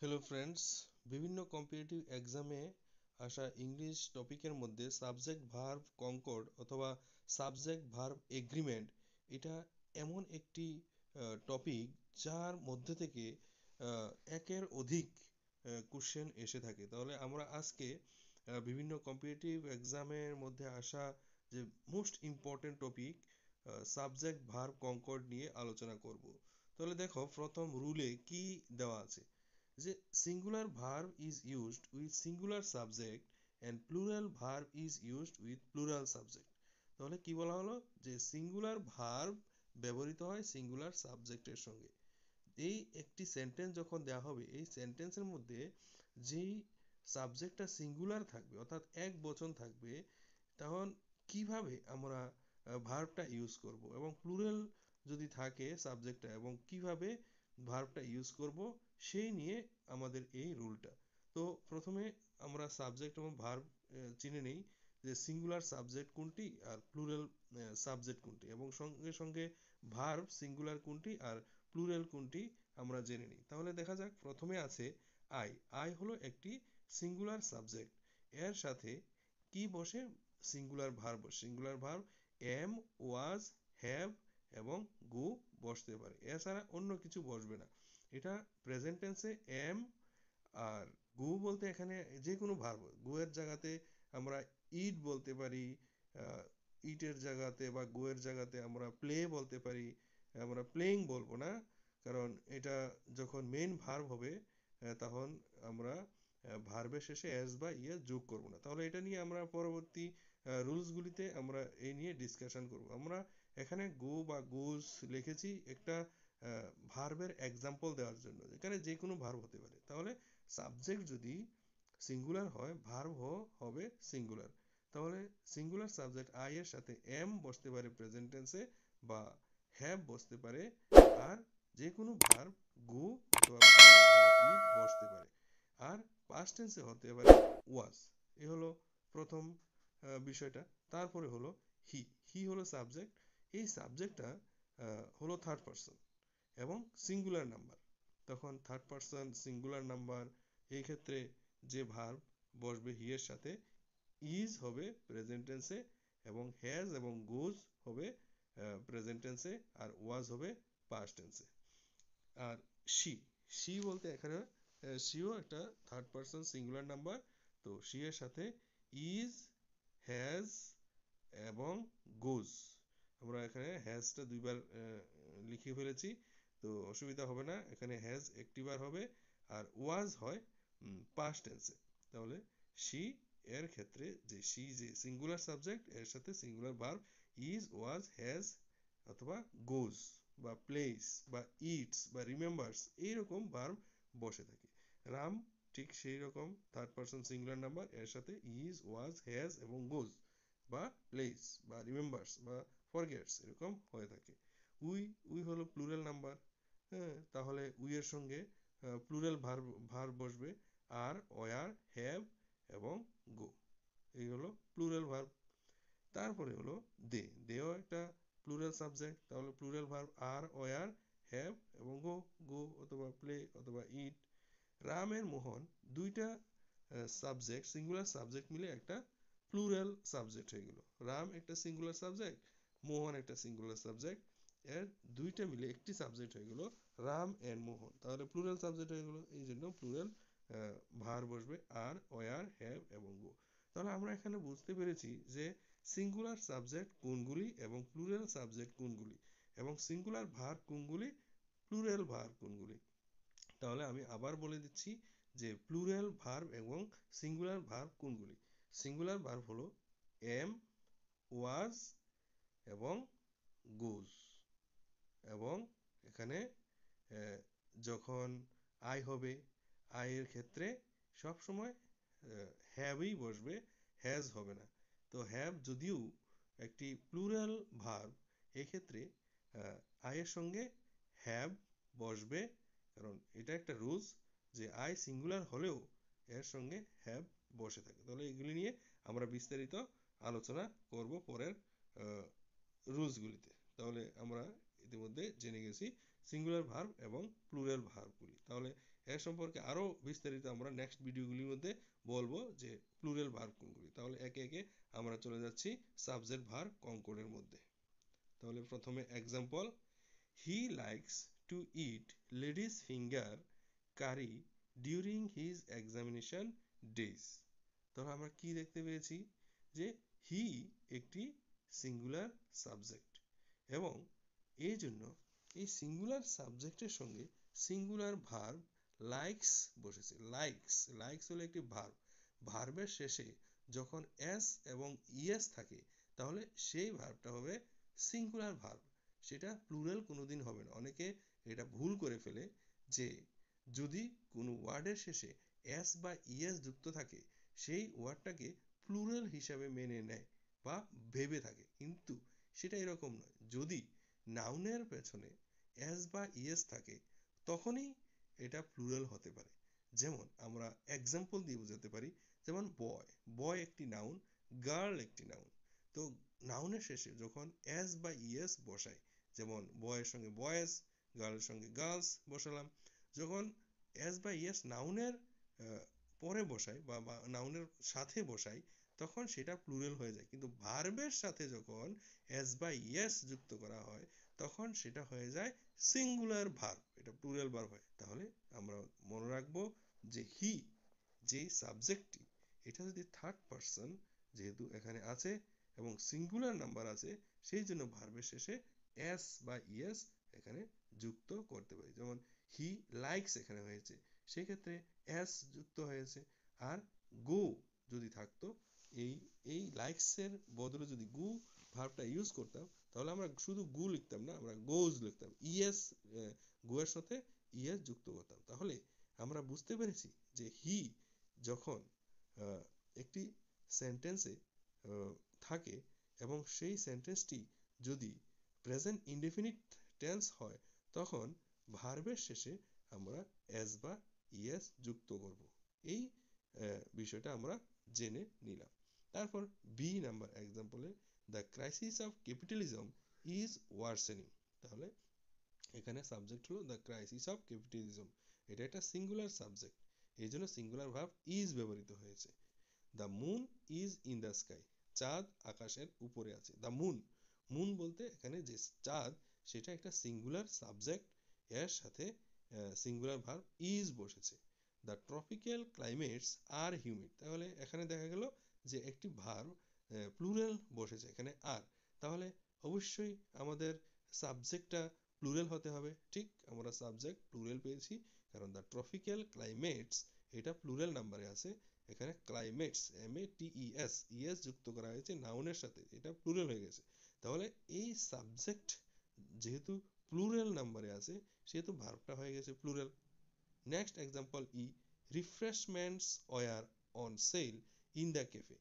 Hello friends, বিভিন্ন competitive এক্সামে আসা ইংলিশ টপিকের মধ্যে সাবজেক্ট ভার্ব কনকর্ড অথবা সাবজেক্ট ভার্ব এগ্রিমেন্ট এটা এমন একটি টপিক যার মধ্যে থেকে একের অধিক কোশ্চেন এসে থাকে। তাহলে আমরা আজকে বিভিন্ন কম্পিটিটিভ এক্সামের মধ্যে আসা যে most important topic subject verb concord নিয়ে আলোচনা করব। তাহলে দেখো প্রথম রুলে কি দেওয়া আছে যে singular verb is used with singular subject and plural verb is used with plural subject. তাহলে কি বলা হলো যে সিঙ্গুলার ভার্ব ব্যবহৃত হয় সিঙ্গুলার সাবজেক্টের সঙ্গে। এই একটি সেন্টেন্স যখন দেওয়া হবে এই সেন্টেন্সের মধ্যে যেই সাবজেক্টটা সিঙ্গুলার থাকবে অর্থাৎ এক বচন থাকবে তখন কিভাবে আমরা ভার্বটা ইউজ করব এবং প্লুরাল যদি থাকে সাবজেক্টটা এবং কিভাবে ভার্বটা ইউজ করব সেই নিয়ে আমাদের এই রুলটা। তো প্রথমে আমরা সাবজেক্ট এবং ভার্ব চিনে নেই যে সিঙ্গুলার সাবজেক্ট কোনটি আর প্লুরাল সাবজেক্ট কোনটি এবং সঙ্গে সঙ্গে ভার্ব সিঙ্গুলার কোনটি আর প্লুরাল কোনটি আমরা জেনে নিই। তাহলে দেখা যাক প্রথমে আছে আই। আই হলো একটি সিঙ্গুলার সাবজেক্ট, এর সাথে কি বসে singular verb. Singular verb am, was, have এবং গো বসতে পারে, এছাড়া অন্য কিছু বসবে না। এটা প্রেজেন্ট টেন্সে এম আর গো বলতে এখানে যে কোনো ভার্ব, গো এর জায়গাতে আমরা ইট বলতে পারি, ইটের জায়গাতে বা গো এর জায়গাতে আমরা প্লে বলতে পারি। আমরা প্লেইং বলবো না, কারণ এটা যখন মেইন ভার্ব হবে তখন আমরা ভার্বের শেষে এস বা ইয়ে যোগ করব না। তাহলে এটা নিয়ে আমরা পরবর্তী রুলসগুলিতে আমরা এই নিয়ে ডিসকাশন করব। আমরা এখানে গো বা গোস লিখেছি একটা ভার্বের এক্সাম্পল দেওয়ার জন্য, এখানে যে কোনো ভার্ব হতে পারে। তাহলে সাবজেক্ট যদি সিঙ্গুলার হয় ভার্ব হবে সিঙ্গুলার। তাহলে সিঙ্গুলার সাবজেক্ট আই এর সাথে এম বসতে পারে প্রেজেন্ট টেন্সে বা হ্যাভ বসতে পারে, আর যে কোনো ভার্ব গো অথবা ইট বসতে পারে, আর পাস্ট টেন্সে হতে পারে ওয়াজ। এ হলো প্রথম বিষয়টা। তারপরে হলো হি। হি হলো সাবজেক্ট। এই সাবজেক্টটা হলো থার্ড পারসন এবং সিঙ্গুলার নাম্বার। তখন থার্ড পারসন সিঙ্গুলার নাম্বার, এই ক্ষেত্রে যে ভার্ব বসবে হি এর সাথে ইজ হবে প্রেজেন্ট টেন্সে এবং হ্যাজ এবং গোজ হবে প্রেজেন্ট টেন্সে আর ওয়াজ হবে পাস্ট টেন্সে। আর শি। শি বলতে এখানে শিও একটা থার্ড পারসন সিঙ্গুলার নাম্বার। তো শি এর সাথে ইজ, হ্যাজ এবং গোজ। আমরা এখানে হ্যাজটা দুইবার লিখে ফেলেছি, তো অসুবিধা হবে না। এখানে হ্যাজ একটিবার হবে আর ওয়াজ হয় পাস্ট টেন্সে। তাহলে শি এর ক্ষেত্রে যে শি যে সিঙ্গুলার সাবজেক্ট এর সাথে singular verb is, was, has অথবা গোজ বা প্লেস বা ইটস বা রিমেম্বার্স এইরকম ভার্ব বসে থাকে। রাম ঠিক সেই রকম থার্ড পারসন সিঙ্গুলার নাম্বার, এর সাথে ইজ, ওয়াজ, হ্যাজ এবং গোজ বা প্লেস বা রিমেম্বার্স বা ফরগেটস এরকম হয়ে থাকে। উই। উই হলো প্লুরাল নাম্বার। হ্যাঁ, তাহলে উই এর সঙ্গে প্লুরাল ভার্ব ভার্ব বসবে আর, ওয়ার, হ্যাভ এবং গো। এই হলো প্লুরাল ভার্ব। তারপরে হলো দে। দেও একটা প্লুরাল সাবজেক্ট। তাহলে plural verb are, were, have এবং গো। গো অথবা প্লে অথবা ইট। রামের মোহন দুইটা সাবজেক্ট সিঙ্গুলার সাবজেক্ট মিলে একটা প্লুরাল সাবজেক্ট হয়ে গেল। রাম একটা সিঙ্গুলার সাবজেক্ট, মোহন একটা সিঙ্গুলার সাবজেক্ট, এর দুইটা মিলে একটি সাবজেক্ট হয়ে গেল রাম এন্ড মোহন। তাহলে প্লুরাল সাবজেক্ট হয়ে গেল, এই জন্য প্লুরাল ভার বসবে আর, ওয়ার, হ্যাভ এবং গো। তাহলে আমরা এখানে বুঝতে পেরেছি যে সিঙ্গুলার সাবজেক্ট কোনগুলি এবং প্লুরাল সাবজেক্ট কোনগুলি এবং সিঙ্গুলার ভার কোনগুলি, প্লুরাল ভার কোনগুলি। তাহলে আমি আবার বলে দিচ্ছি যে প্লুরাল ভার্ব এবং সিঙ্গুলার ভার্ব কোনগুলি। সিঙ্গুলার ভার্ব হলো এম, ওয়াজ এবং গোজ, এবং এখানে যখন আই হবে আই এর ক্ষেত্রে সব সময় হ্যাভই বসবে, হ্যাজ হবে না। তো হ্যাভ যদিও একটি প্লুরাল ভার্ব, এক্ষেত্রে আই এর সঙ্গে হ্যাভ বসবে, কারণ এটা একটা রুলস যে আই সিঙ্গুলার হলেও এর সঙ্গে হ্যাভ বসে থাকে। তাহলে এগুলি নিয়ে আমরা বিস্তারিত আলোচনা করব পরের রুলসগুলিতে। তাহলে আমরা ইতিমধ্যে জেনে গেছি সিঙ্গুলার ভার্ব এবং প্লুরাল ভার্বগুলি। তাহলে এর সম্পর্কে আরো বিস্তারিত আমরা নেক্সট ভিডিওগুলির মধ্যে বলবো যে প্লুরাল ভার্ব কোনগুলি। তাহলে একে একে আমরা চলে যাচ্ছি সাবজেক্ট ভার্ব কনকর্ডের মধ্যে। তাহলে প্রথমে example, he likes to eat ladies finger curry during his examination days. তাহলে আমরা কি দেখতে পেয়েছি যে হি একটি সিঙ্গুলার সাবজেক্ট এবং এই জন্য এই সিঙ্গুলার সাবজেক্টের সঙ্গে সিঙ্গুলার ভার্ব লাইকস বসেছে। লাইকস লাইকস হলো একটি ভার্ব। ভার্বের শেষে যখন এস এবং ইএস থাকে তাহলে সেই ভার্বটা হবে সিঙ্গুলার ভার্ব, সেটা প্লুরাল কোনোদিন হবে না। অনেকে এটা ভুল করে ফেলে যে যদি কোনো ওয়ার্ডের শেষে এস বা ইএস যুক্ত থাকে সেই ওয়ার্ডটাকে প্লুরাল হিসাবে মেনে নেয় বা ভেবে থাকে, কিন্তু সেটা এরকম নয়। যদি নাউনের পেছনে এস বা ইএস থাকে তখনই এটা প্লুরাল হতে পারে। যেমন আমরা এক্সাম্পল দিয়ে বোঝাতে পারি, যেমন বয়, বয় একটি নাউন, গার্ল একটি নাউন। তো নাউনের শেষে যখন এস বা ইএস বসাই, যেমন বয়ের সঙ্গে বয়েজ, গার্লের সঙ্গে গার্লস বসালাম, যখন এস বা ইএস নাউনের পরে বসাই বা নাউনের সাথে বসাই তখন সেটা প্লুরাল হয়ে যায়। কিন্তু ভার্বের সাথে যখন এস বা ইএস যুক্ত করা হয় তখন সেটা হয়ে যায় সিঙ্গুলার ভার্ব, এটা প্লুরাল ভার্ব হয়। তাহলে আমরা মনে রাখবো যে হি যে সাবজেক্টটি, এটা যদি থার্ড পারসন যেহেতু এখানে আছে এবং সিঙ্গুলার নাম্বার আছে সেই জন্য ভার্বের শেষে এস বা ইএস এখানে যুক্ত করতে পারি। যেমন হি লাইকস এখানে হয়েছে, সেক্ষেত্রে এস যুক্ত হয়েছে। আর গো যদি থাকতো, এই এই লাইকস এর বদলে যদি গু ভার্বটা ইউজ করতাম তাহলে আমরা শুধু গু লিখতাম না, আমরা গোজ লিখতাম, ইএস গো এর সাথে ইএস যুক্ত করতাম। তাহলে আমরা বুঝতে পেরেছি যে হি যখন একটি সেন্টেন্সে থাকে এবং সেই সেন্টেন্সটি যদি প্রেজেন্ট ইনডেফিনিট টেন্স হয় তখন ভার্বের শেষে আমরা এস বা ইএস যুক্ত করব। এই বিষয়টা আমরা জেনে নিলাম। তারপর বি নাম্বার এক্সাম্পলে, the crisis of capitalism is worsening. তাহলে এখানে সাবজেক্ট হলো দ্য ক্রাইসিস অফ ক্যাপিটালিজম, এটা একটা সিঙ্গুলার সাবজেক্ট, এই জন্য সিঙ্গুলার ভার্ব ইজ ব্যবহৃত হয়েছে। The moon is in the sky, চাঁদ আকাশের উপরে আছে। দ্য মুন, মুন বলতে এখানে যে চাঁদ সেটা একটা সিঙ্গুলার সাবজেক্ট, এর সাথে সিঙ্গুলার ভার্ব ইজ বসেছে। The tropical climates are humid, তাহলে এখানে দেখা গেল যে একটি ভার্ব প্লুরাল বসেছে এখানে আর, তাহলে অবশ্যই আমাদের সাবজেক্টটা প্লুরাল হতে হবে। ঠিক, আমরা সাবজেক্ট প্লুরাল পেয়েছি কারণ দ্য ট্রপিক্যাল ক্লাইমেটস এটা প্লুরাল নাম্বারে আছে। এখানে ক্লাইমেটস MATES ইএস যুক্ত করা হয়েছে নাউনের সাথে, এটা প্লুরাল হয়ে গেছে। তাহলে এই সাবজেক্ট যেহেতু প্লুরাল নাম্বারে আছে সেহেতু ভার্বটা হয়ে গেছে plural. Next example E, refreshments were on sale in the cafe.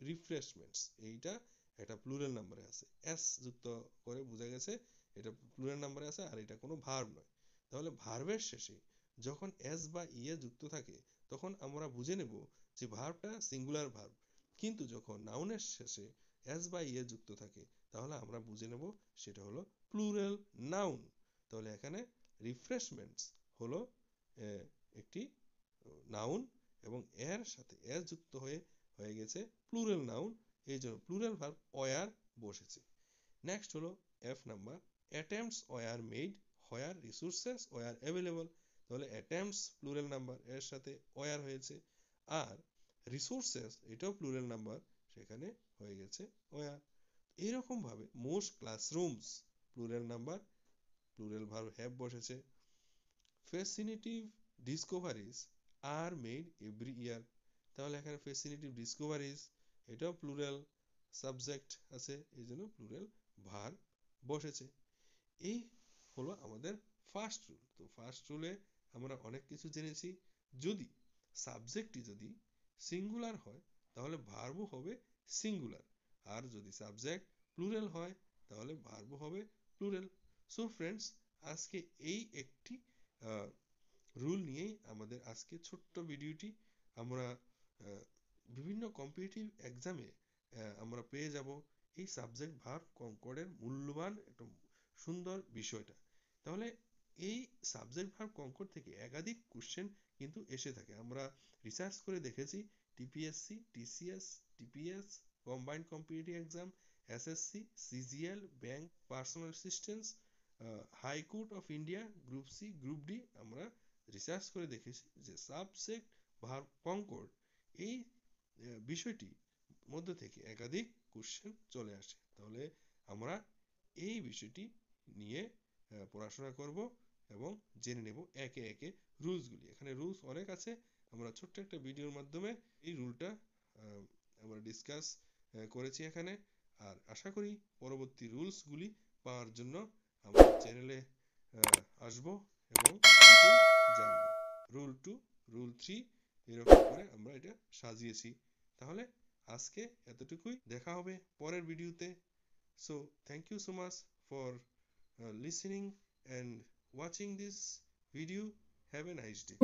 Refreshments এইটা একটা প্লুরাল নাম্বারে আছে, এস যুক্ত করে বোঝা গেছে এটা প্লুরাল নাম্বারে আছে আর এটা কোনো ভার্ব নয়। তাহলে ভার্বের শেষে যখন এস বা ইয়ে যুক্ত থাকে তখন আমরা বুঝে নেব যে ভার্বটা সিঙ্গুলার ভার্ব, কিন্তু যখন নাউনের শেষে এস বা ইয়ে যুক্ত থাকে তাহলে আমরা বুঝে নেব সেটা হলো প্লুরাল নাউন। তাহলে এখানে রিফ্রেশমেন্টস হলো একটি নাউন এবং এর সাথে এস যুক্ত হয়ে গেছে প্লুরাল নাউন, এই জন্য প্লুরাল ভার্ব ওয়ার বসেছে। নেক্সট হলো F number, attempts were made where resources were available. তাহলে অ্যাটেম্পটস প্লুরাল নাম্বার, এর সাথে ওয়ার হয়েছে, আর রিসোর্সেস এটাও প্লুরাল নাম্বার, সেখানে হয়ে গেছে ওয়ার। এইরকম ভাবে most classrooms plural number, plural verb have বসেছে। Fascinating discoveries are made every year, তাহলে এখানে ফ্যাসিনেটিভ ডিসকভারিজ এটাও প্লুরাল সাবজেক্ট আছে, এই জন্য প্লুরাল ভার্ব বসেছে। এই হলো আমাদের ফার্স্ট রুল। তো ফার্স্ট রুলে আমরা অনেক কিছু জেনেছি। যদি সাবজেক্টটি যদি সিঙ্গুলার হয় তাহলে ভার্বও হবে সিঙ্গুলার, আর যদি সাবজেক্ট প্লুরাল হয় তাহলে ভার্বও হবে প্লুরাল। সো ফ্রেন্ডস, আজকে এই একটি রুল নিয়েই আমাদের আজকে ছোট্ট ভিডিওটি। আমরা বিভিন্ন কম্পিটিটিভ এক্সামে আমরা পেয়ে যাব এই সাবজেক্ট ভার্ব কনকর্ডের মূল্যবান একটা সুন্দর বিষয়টা। তাহলে এই সাবজেক্ট ভার্ব কনকর্ড থেকে একাধিক কোশ্চেন কিন্তু এসে থাকে। আমরা রিসার্চ করে দেখেছি TPSC, TCS, TPS, combined competitive exam, SSC, CGL, bank, personal assistance, high court of India, group C, group D, আমরা রিসার্চ করে দেখেছি যে সাবজেক্ট ভার্ব কনকর্ড এই বিষয়টি মধ্যে থেকে একাধিক কোশ্চেন চলে আসে। তাহলে আমরা এই বিষয়টি নিয়ে পড়াশোনা করব এবং জেনে নেব একে একে রুলসগুলি। এখানে রুলস অনেক আছে, আমরা ছোট্ট একটা ভিডিওর মাধ্যমে এই রুলটা আমরা ডিসকাস করেছি এখানে। আর আশা করি পরবর্তী রুলসগুলি পাওয়ার জন্য আমার চ্যানেলে আসবো এবং জানবো। রুল 2, রুল 3 এরকম করে আমরা এটা সাজিয়েছি। তাহলে আজকে এতটুকুই, দেখা হবে পরের ভিডিওতে। So thank you so much for listening and watching this video. Have a nice day.